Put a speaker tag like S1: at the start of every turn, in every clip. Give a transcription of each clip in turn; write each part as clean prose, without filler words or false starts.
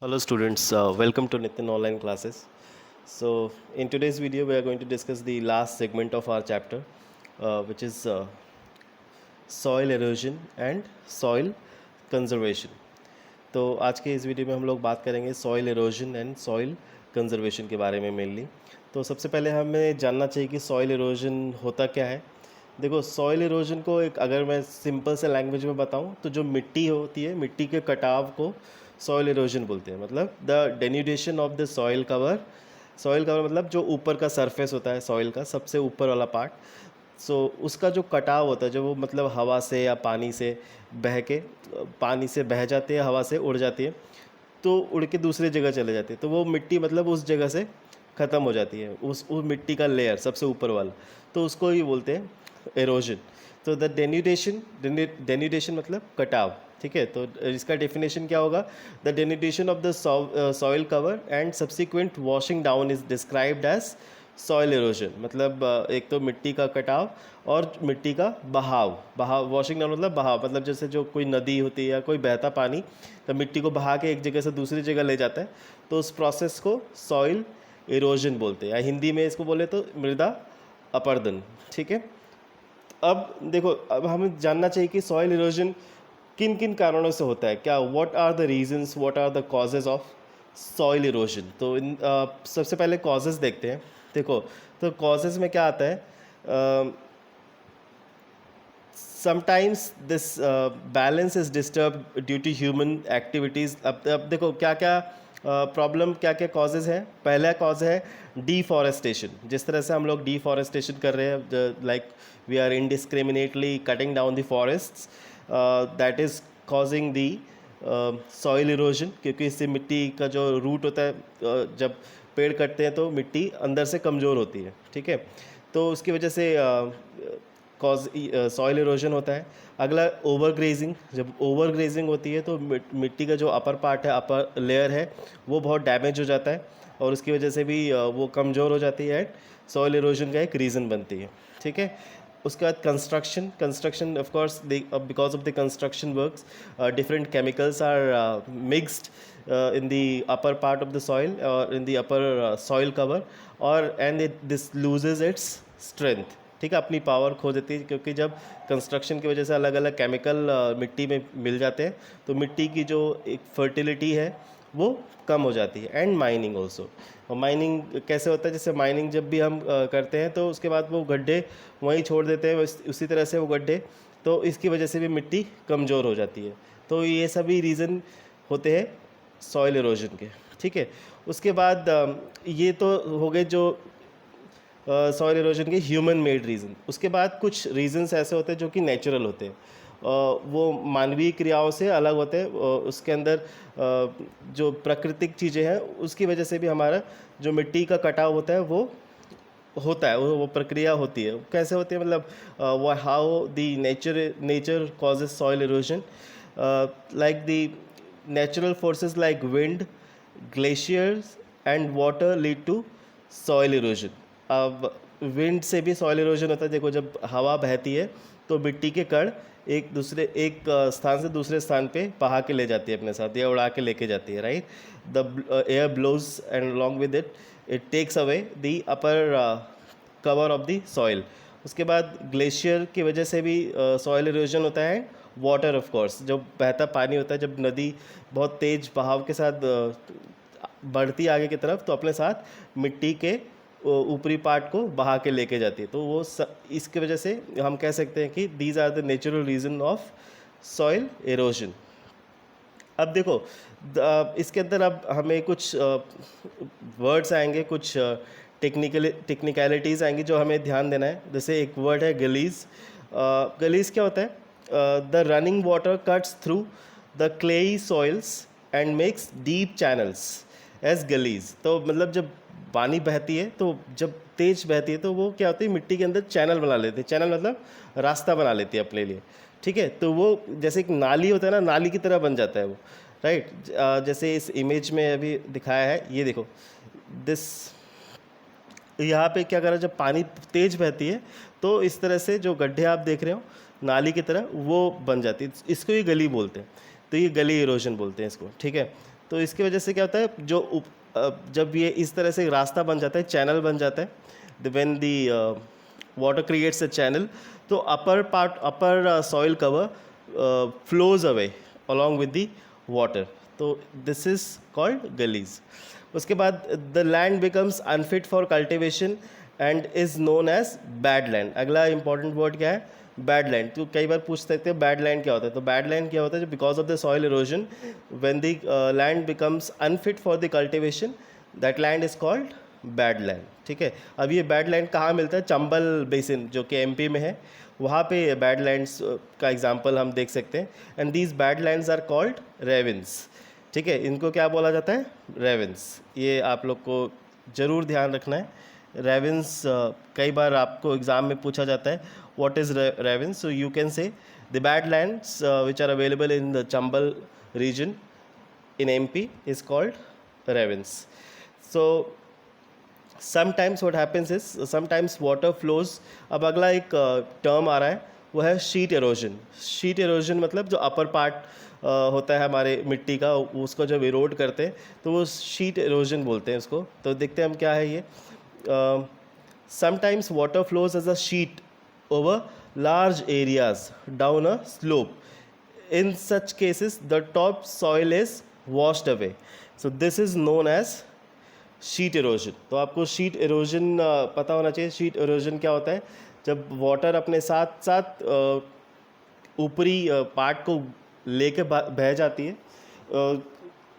S1: Hello students, welcome to Nitin online classes. So in today's video we are going to discuss the last segment of our chapter, which is soil erosion and soil conservation. तो आज के इस video में हम लोग बात करेंगे soil halogen and soil conservation के बारे में मेनली। तो सबसे पहले हमें जानना चाहिए कि सॉइल एरोजन होता क्या है। देखो, सॉइल एरोजन को एक अगर मैं सिंपल से लैंग्वेज में बताऊं तो जो मिट्टी होती है, मिट्टी के कटाव को सॉइल एरोजन बोलते हैं। मतलब the denudation of the soil cover. Soil cover मतलब जो ऊपर का सरफेस होता है सॉइल का, सबसे ऊपर वाला पार्ट। उसका जो कटाव होता है, जो वो मतलब हवा से या पानी से बह के, पानी से बह जाती है, हवा से उड़ जाती है, तो उड़ के दूसरी जगह चले जाती है, तो वो मिट्टी मतलब उस जगह से ख़त्म हो जाती है, उस मिट्टी का लेयर सबसे ऊपर वाला, तो उसको ही बोलते हैं एरोजन। तो द डेन्यूडेशन मतलब कटाव। ठीक है, तो इसका डेफिनेशन क्या होगा? The denudation of the soil cover and subsequent washing down is described as soil erosion. मतलब एक तो मिट्टी का कटाव और मिट्टी का बहाव वॉशिंग डाउन मतलब बहाव, मतलब जैसे जो कोई नदी होती है या कोई बहता पानी, तो मिट्टी को बहा के एक जगह से दूसरी जगह ले जाता है, तो उस प्रोसेस को सॉइल एरोजन बोलते हैं, या हिंदी में इसको बोले तो मृदा अपरदन। ठीक है, अब देखो, अब हमें जानना चाहिए कि सॉइल इरोजन किन किन कारणों से होता है, क्या what are the reasons, what are the causes of soil erosion. तो सबसे पहले कॉजेज देखते हैं। देखो, तो कॉजेज में क्या आता है? Sometimes this balance is disturb due to human activities. अब देखो क्या क्या प्रॉब्लम, क्या क्या कॉजेज़ हैं। पहला कॉज है डिफॉरेस्टेशन। जिस तरह से हम लोग डिफॉरेस्टेशन कर रहे हैं, like we are indiscriminately cutting down the forests, that is causing the soil erosion, क्योंकि इससे मिट्टी का जो रूट होता है, जब पेड़ कटते हैं तो मिट्टी अंदर से कमज़ोर होती है। ठीक है, तो उसकी वजह से कॉज सॉइल इरोजन होता है। अगला ओवर ग्रेजिंग। जब ओवर ग्रेजिंग होती है तो मिट्टी का जो अपर पार्ट है, अपर लेयर है, वो बहुत डैमेज हो जाता है, और उसकी वजह से भी वो कमज़ोर हो जाती है, एंड सॉइल इरोजन का एक रीज़न बनती है। ठीक है, उसके बाद construction of course, because of the construction works different chemicals are mixed in the upper part of the soil or in the upper soil cover, and this loses its strength। ठीक है, अपनी power खो देती है, क्योंकि जब construction की वजह से अलग अलग केमिकल मिट्टी में मिल जाते हैं, तो मिट्टी की जो एक फर्टिलिटी है वो कम हो जाती है। And mining also. और माइनिंग कैसे होता है? जैसे माइनिंग जब भी हम करते हैं तो उसके बाद वो गड्ढे वहीं छोड़ देते हैं, उसी तरह से वो गड्ढे, तो इसकी वजह से भी मिट्टी कमज़ोर हो जाती है। तो ये सभी रीज़न होते हैं सॉइल इरोजन के। ठीक है, उसके बाद ये तो हो गए जो सॉइल इरोजन के ह्यूमन मेड रीज़न। उसके बाद कुछ रीजंस ऐसे होते हैं जो कि नेचुरल होते हैं, वो मानवीय क्रियाओं से अलग होते हैं। उसके अंदर जो प्राकृतिक चीज़ें हैं उसकी वजह से भी हमारा जो मिट्टी का कटाव होता है वो होता है, वो प्रक्रिया होती है। कैसे होती है? मतलब वो how the nature causes soil erosion, like the natural forces like wind, glaciers and water lead to soil erosion। अब विंड से भी सॉइल इरोजन होता है। देखो, जब हवा बहती है तो मिट्टी के कण एक स्थान से दूसरे स्थान पे बहा के ले जाती है अपने साथ, या उड़ा के लेके जाती है, right. The air blows and along with it it takes away the upper cover of the soil. उसके बाद ग्लेशियर की वजह से भी सॉइल इरोजन होता है। वाटर ऑफ कोर्स, जब बहता पानी होता है, जब नदी बहुत तेज बहाव के साथ बढ़ती आगे की तरफ, तो अपने साथ मिट्टी के ऊपरी पार्ट को बहा के लेके जाती है, तो वो इसकी वजह से हम कह सकते हैं कि these are the natural reason of soil erosion. अब देखो, इसके अंदर अब हमें कुछ वर्ड्स आएंगे, कुछ टेक्निकलिटीज़ आएंगी जो हमें ध्यान देना है। जैसे एक वर्ड है गलीज। गलीज क्या होता है? The running water cuts through the clayey soils and makes deep channels as gullies. तो मतलब जब पानी बहती है, तो जब तेज बहती है, तो वो क्या होती है, मिट्टी के अंदर चैनल बना लेती है। चैनल मतलब रास्ता बना लेती है अपने लिए। ठीक है, तो वो जैसे एक नाली होता है ना, नाली की तरह बन जाता है वो, राइट। जैसे इस इमेज में अभी दिखाया है, ये देखो, दिस यहाँ पे क्या करा, जब पानी तेज बहती है तो इस तरह से जो गड्ढे आप देख रहे हो नाली की तरह वो बन जाती है, इसको ये गली बोलते हैं। तो ये गली इरोजन बोलते हैं इसको। ठीक है, तो इसकी वजह से क्या होता है, जब ये इस तरह से रास्ता बन जाता है, चैनल बन जाता है, when the water creates a channel, तो upper soil cover flows away along with the water, तो this is called gullies. उसके बाद the land becomes unfit for cultivation and is known as bad land. अगला important word क्या है, bad land. तो कई बार पूछ सकते हैं bad land क्या होता है, तो bad land क्या होता है, because of the soil erosion, when the land becomes unfit for the cultivation, that land is called bad land. ठीक है, अब ये बैड लैंड कहाँ मिलता है, चंबल बेसिन जो कि एमपी में है, वहाँ पे बैड लैंड्स का एग्जांपल हम देख सकते हैं. And these bad lands are called ravines. ठीक है, इनको क्या बोला जाता है, रेविन्स. ये आप लोग को ज़रूर ध्यान रखना है. रेविन्स कई बार आपको एग्ज़ाम में पूछा जाता है, what is ravines. So you can say the bad lands which are available in the Chambal region in MP is called ravines. So sometimes what happens is sometimes water flows. अब अगला एक टर्म आ रहा है, वो है शीट एरोजन. शीट एरोजन मतलब जो upper part होता है हमारे मिट्टी का, उसको जब इरोड करते हैं तो वो शीट एरोजन बोलते हैं उसको. तो देखते हैं हम क्या है ये. Sometimes water flows as a sheet over large areas down a slope. In such cases the top soil is washed away. So this is known as sheet erosion. तो आपको sheet erosion पता होना चाहिए. sheet erosion क्या होता है, जब water अपने साथ साथ ऊपरी पार्ट को लेके बह जाती है,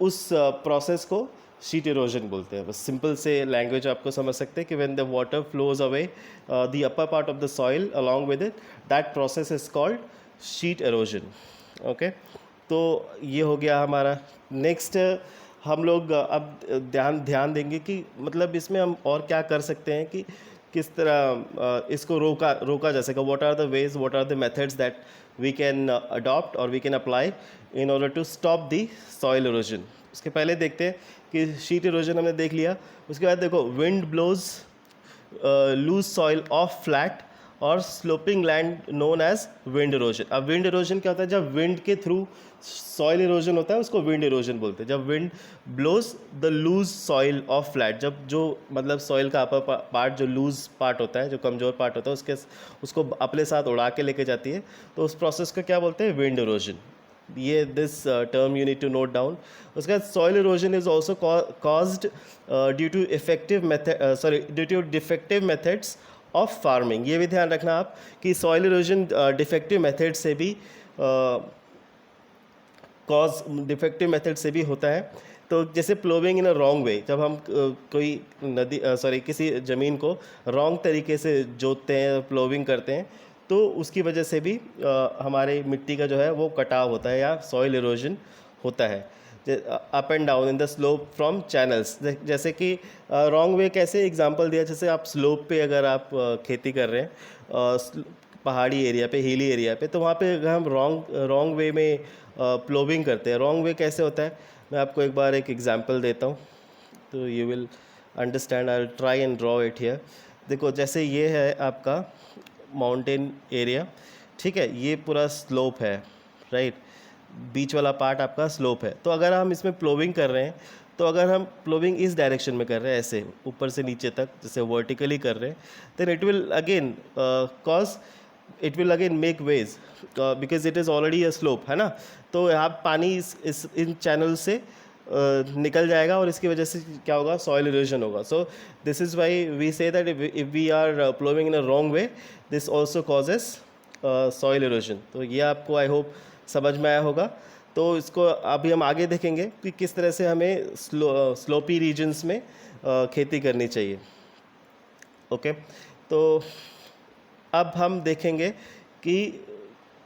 S1: उस प्रोसेस को शीट इरोजन बोलते हैं. बस सिंपल से लैंग्वेज आपको समझ सकते हैं कि when the water flows away the upper part of the soil along with it, that process is called sheet erosion. Okay, तो ये हो गया हमारा. नेक्स्ट हम लोग अब ध्यान देंगे कि मतलब इसमें हम और क्या कर सकते हैं कि किस तरह इसको रोका जा सके. What are the ways, what are the methods that we can adopt or we can apply in order to stop the soil erosion. उसके पहले देखते हैं कि शीट इरोजन हमने देख लिया. उसके बाद देखो, wind blows loose soil off flat or sloping land known as wind erosion. अब विंड इरोजन क्या होता है, जब विंड के थ्रू सॉइल इरोजन होता है उसको विंड इरोजन बोलते हैं. जब wind blows the loose soil off flat, जब जो मतलब सॉइल का अपर पार्ट जो लूज पार्ट होता है, जो कमज़ोर पार्ट होता है, उसको अपने साथ उड़ा के लेके जाती है, तो उस प्रोसेस को क्या बोलते हैं, विंड इरोजन. ये this term you need to note down. उसके बाद soil erosion is also caused due to defective methods of farming. ये भी ध्यान रखना आप कि सॉइल इरोजन डिफेक्टिव मेथड से भी होता है. तो जैसे प्लोविंग इन अ रॉन्ग वे, जब हम कोई किसी ज़मीन को रॉन्ग तरीके से जोतते हैं, प्लोविंग करते हैं, तो उसकी वजह से भी हमारे मिट्टी का जो है वो कटाव होता है या सॉइल इरोजन होता है. Up and down in the slope from channels. जैसे कि रॉन्ग वे कैसे एग्जांपल दिया, जैसे आप स्लोप पे अगर आप खेती कर रहे हैं पहाड़ी एरिया पे, हिली एरिया पे, तो वहाँ पे अगर हम रॉन्ग वे में प्लोविंग करते हैं. रॉन्ग वे कैसे होता है, मैं आपको एक बार एक एग्जांपल देता हूँ तो you will understand. I will try and draw it here. देखो, जैसे ये है आपका माउंटेन एरिया, ठीक है, ये पूरा स्लोप है, राइट. बीच वाला पार्ट आपका स्लोप है. तो अगर हम इसमें प्लोविंग कर रहे हैं, तो अगर हम प्लोविंग इस डायरेक्शन में कर रहे हैं, ऐसे ऊपर से नीचे तक जैसे वर्टिकली कर रहे हैं, then it will again make ways because it is already a slope, है ना. तो यहाँ पानी इन चैनल से निकल जाएगा और इसकी वजह से क्या होगा, सॉइल इरोजन होगा. So this is why we say that if we are ploughing in a wrong way, this also causes soil erosion. तो ये आपको आई होप समझ में आया होगा. तो इसको अभी हम आगे देखेंगे कि किस तरह से हमें स्लोपी रीजन्स में खेती करनी चाहिए. ओके, तो अब हम देखेंगे कि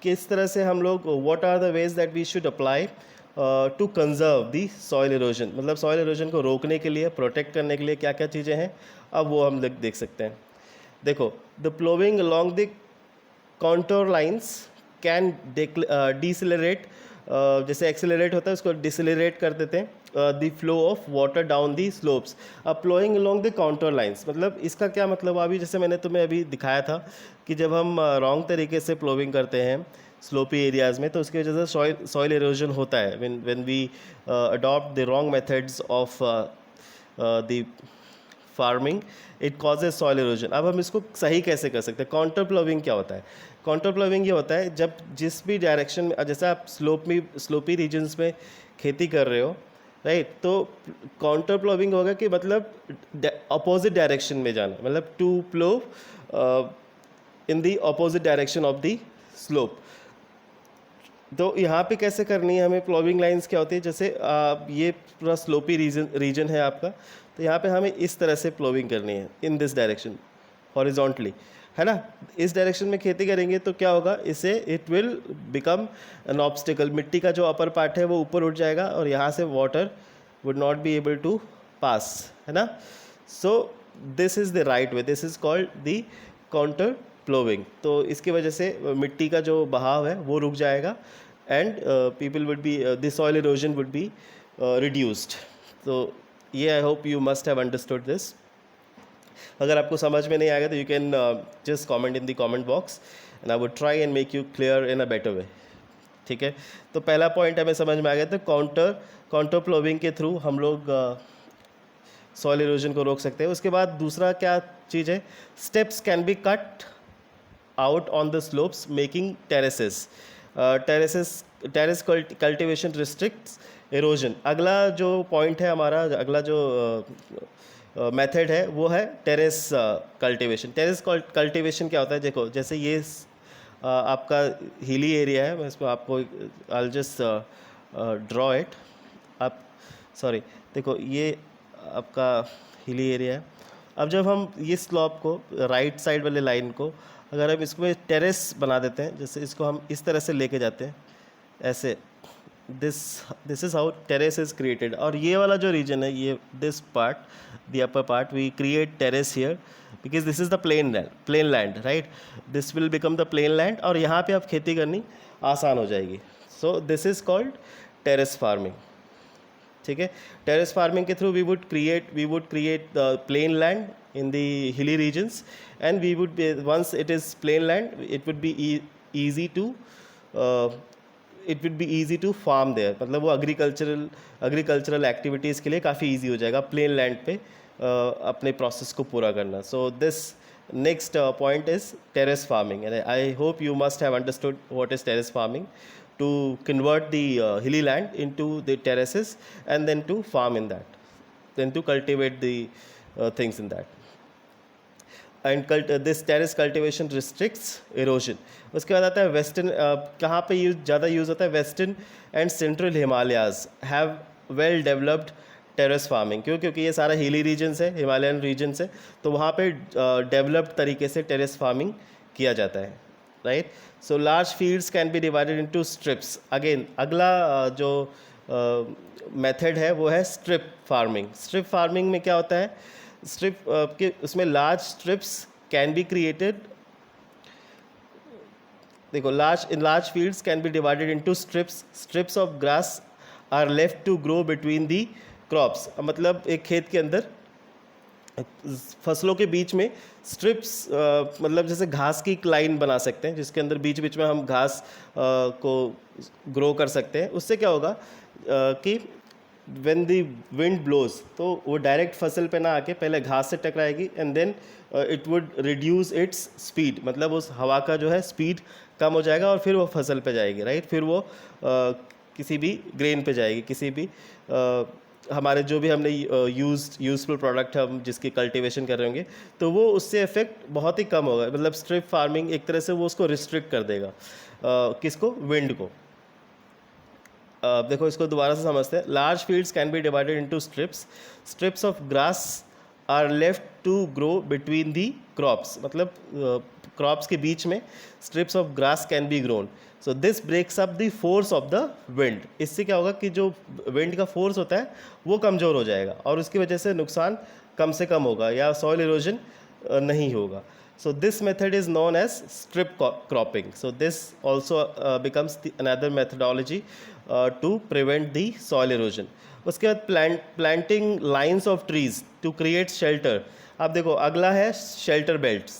S1: किस तरह से हम लोग what are the ways that we should apply to conserve the soil erosion. मतलब सॉइल इरोजन को रोकने के लिए, प्रोटेक्ट करने के लिए क्या क्या चीज़ें हैं, अब वो हम देख सकते हैं. देखो, the ploughing along the contour lines can decelerate, जैसे एक्सेलरेट होता है उसको डिसलेरेट कर देते हैं the flow of water down the slopes. अब ploughing along the contour lines, मतलब इसका क्या मतलब, अभी जैसे मैंने तुम्हें अभी दिखाया था कि जब हम रॉन्ग तरीके से प्लोविंग करते हैं स्लोपी एरियाज़ में, तो उसकी वजह से सॉइल इरोजन होता है when we adopt the wrong methods of the farming, it causes soil erosion. अब हम इसको सही कैसे कर सकते हैं? काउंटर प्लोविंग क्या होता है? काउंटर प्लोविंग ये होता है जब जिस भी डायरेक्शन में, जैसे आप स्लोपी रीजन्स में खेती कर रहे हो, राइट, तो काउंटर प्लोविंग होगा कि मतलब अपोजिट डायरेक्शन में जाना, मतलब to plough in the opposite direction of the slope. तो यहाँ पे कैसे करनी है हमें? प्लोविंग लाइंस क्या होती है? जैसे ये पूरा स्लोपी रीजन है आपका, तो यहाँ पे हमें इस तरह से प्लोविंग करनी है इन दिस डायरेक्शन हॉरिजॉन्टली, है ना। इस डायरेक्शन में खेती करेंगे तो क्या होगा? इससे it will become an obstacle, मिट्टी का जो अपर पार्ट है वो ऊपर उठ जाएगा और यहाँ से water would not be able to pass, है ना। So this is the right way, this is called the contour ploughing. तो इसकी वजह से मिट्टी का जो बहाव है वो रुक जाएगा and people would be the soil erosion would be reduced. तो ये I hope you must have understood this. अगर आपको समझ में नहीं आएगा तो you can just comment in the comment box and I would try and make you clear in a better way, ठीक है। तो पहला पॉइंट हमें समझ में आ गया, तो काउंटर प्लोविंग के थ्रू हम लोग सॉइल इरोजन को रोक सकते हैं। उसके बाद दूसरा क्या चीज़ है? Steps can be cut out on the slopes making terraces. Terrace cultivation restricts erosion. अगला जो पॉइंट है हमारा, अगला जो मेथड है वो है टेरेस कल्टिवेशन। टेरेस कल्टिवेशन क्या होता है? देखो, जैसे ये आपका हिली एरिया है, मैं इसको आपको आई जस्ट ड्रॉ इट आप, सॉरी, देखो ये आपका हिली एरिया है। अब जब हम ये स्लॉप को, राइट साइड वाले लाइन को, अगर हम इसको टेरेस बना देते हैं, जैसे इसको हम इस तरह से लेके जाते हैं ऐसे, this is how terrace is created. और ये वाला जो रीजन है, ये this part, the upper part, we create terrace here because this is the plain land, right. This will become the plain land और यहाँ पे आप खेती करनी आसान हो जाएगी। So this is called terrace farming, ठीक है। टेरेस फार्मिंग के through we would create the plain land in the hilly regions and we would be, once it is plain land, it would be easy to farm there। मतलब वो agricultural activities के लिए काफ़ी easy हो जाएगा plane land पे अपने process को पूरा करना। so this next point is terrace farming and I hope you must have understood what is terrace farming, to convert the hilly land into the terraces and then to farm in that, then to cultivate the things in that। And this terrace cultivation restricts erosion. उसके बाद आता है western, कहाँ पे ज़्यादा use होता है? Western and central Himalayas have well developed terrace farming. क्यों? क्योंकि ये सारा हिली रीजन्स है, हिमालयन रीजन्स है, तो वहाँ पे डेवलप्ड तरीके से टेरेस फार्मिंग किया जाता है, right. So large fields can be divided into strips. Again अगला जो मेथड है वो है स्ट्रिप फार्मिंग। स्ट्रिप फार्मिंग में क्या होता है? स्ट्रिप के उसमें large strips can be created. देखो, large fields can be divided into strips of grass are left to grow between the crops. मतलब एक खेत के अंदर फसलों के बीच में स्ट्रिप्स, मतलब जैसे घास की एक लाइन बना सकते हैं जिसके अंदर बीच बीच में हम घास को ग्रो कर सकते हैं। उससे क्या होगा कि when the wind blows, तो वो डायरेक्ट फसल पे ना आके पहले घास से टकराएगी and then it would reduce its speed. मतलब उस हवा का जो है स्पीड कम हो जाएगा और फिर वो फसल पे जाएगी, राइट। फिर वो किसी भी ग्रेन पे जाएगी, किसी भी हमारे जो भी हमने यूजफुल प्रोडक्ट हम जिसकी कल्टीवेशन कर रहे होंगे, तो वो उससे इफेक्ट बहुत ही कम होगा। मतलब स्ट्रिप फार्मिंग एक तरह से वो उसको रिस्ट्रिक्ट कर देगा, किसको? विंड को। देखो, इसको दोबारा से समझते हैं। Large fields can be divided into strips of grass are left to grow between the crops. मतलब क्रॉप्स के बीच में strips of grass can be grown. So this breaks up the force of the wind. इससे क्या होगा कि जो wind का फोर्स होता है वो कमज़ोर हो जाएगा और उसकी वजह से नुकसान कम से कम होगा या सॉइल इरोजन नहीं होगा। So this method is known as strip cropping. So this also becomes another methodology to prevent the soil erosion. उसके बाद planting lines of trees to create shelter. अब देखो, अगला है शेल्टर बेल्ट।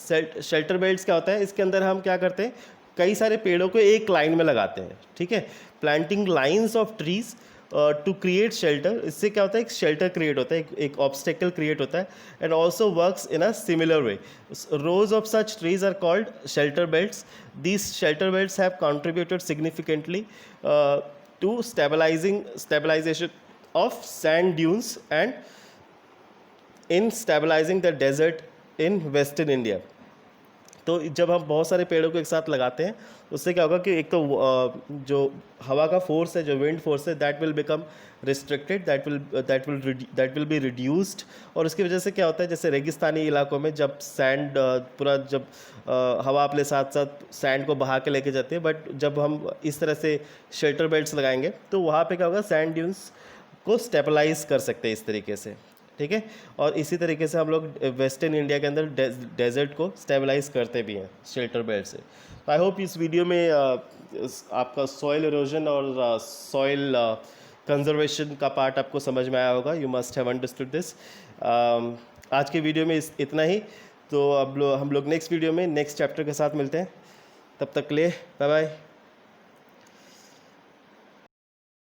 S1: शेल्टर बेल्ट्स क्या होता है? इसके अंदर हम क्या करते हैं? कई सारे पेड़ों को एक लाइन में लगाते हैं, ठीक है, planting lines of trees to create shelter. इससे क्या होता है, एक शेल्टर क्रिएट होता है, एक ऑब्स्टेकल क्रिएट होता है, and also works in a similar way. Rows of such trees are called shelter belts. These shelter belts have contributed significantly to stabilization of sand dunes and in stabilizing the desert in western India। तो जब हम बहुत सारे पेड़ों को एक साथ लगाते हैं, उससे क्या होगा कि एक तो जो हवा का फोर्स है, जो विंड फोर्स है, that will become restricted, that will be reduced. और उसकी वजह से क्या होता है, जैसे रेगिस्तानी इलाकों में जब सैंड पूरा जब हवा अपने साथ साथ सैंड को बहा के लेके जाती है, बट जब हम इस तरह से शेल्टर बेल्ट्स लगाएंगे तो वहाँ पे क्या होगा, सैंड ड्यून्स को स्टेबलाइज कर सकते हैं इस तरीके से, ठीक है। और इसी तरीके से हम लोग वेस्टर्न इंडिया के अंदर डेजर्ट को स्टेबलाइज करते भी हैं शेल्टर बेल्ट से। आई होप इस वीडियो में आपका सॉइल इरोजन और सॉइल कंजर्वेशन का पार्ट आपको समझ में आया होगा। You must have understood this. आज के वीडियो में इतना ही। तो अब हम लोग नेक्स्ट वीडियो में नेक्स्ट चैप्टर के साथ मिलते हैं। तब तक के लिए बाय बाय।